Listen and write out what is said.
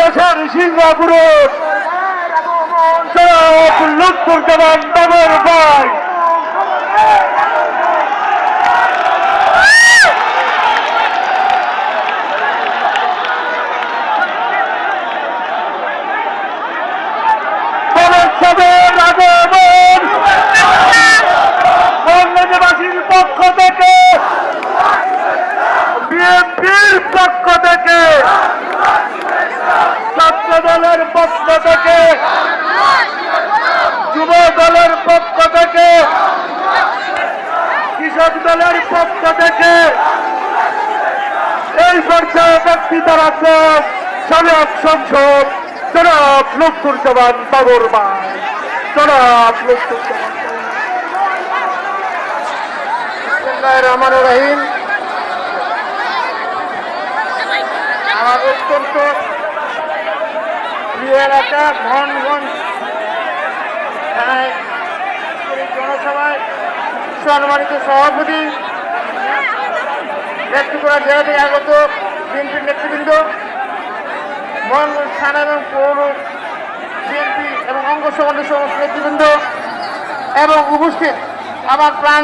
বাংলাদেশের সিঙ্গাপুরের লুৎফুজ্জামান বাবর ভাই বাংলাদেশবাসীর পক্ষ থেকে বিএনপির পক্ষ থেকে ছাত্র দলের পক্ষ থেকে যুব দলের পক্ষ থেকে কৃষক দলের পক্ষ থেকে এই পর্যায়ে বক্তৃতা রাখলেন সাবেক সংসদ জনাব লুৎফুজ্জামান বাবর ভাই। জনাব লুৎফুজ্জামান রহমানুর রহিম। আমার অত্যন্ত প্রিয় এলাকা মোহনগঞ্জ থানায় জনসভায় সম্মানিত সভাপতি নেতৃত্বরা জেলা থেকে আগত বিএনপির নেতৃবৃন্দ, মোহনগঞ্জ থানা এবং পৌর বিএনপি এবং অঙ্গ সংগঠনের সমস্ত নেতৃবৃন্দ এবং উপস্থিত আমার প্রাণ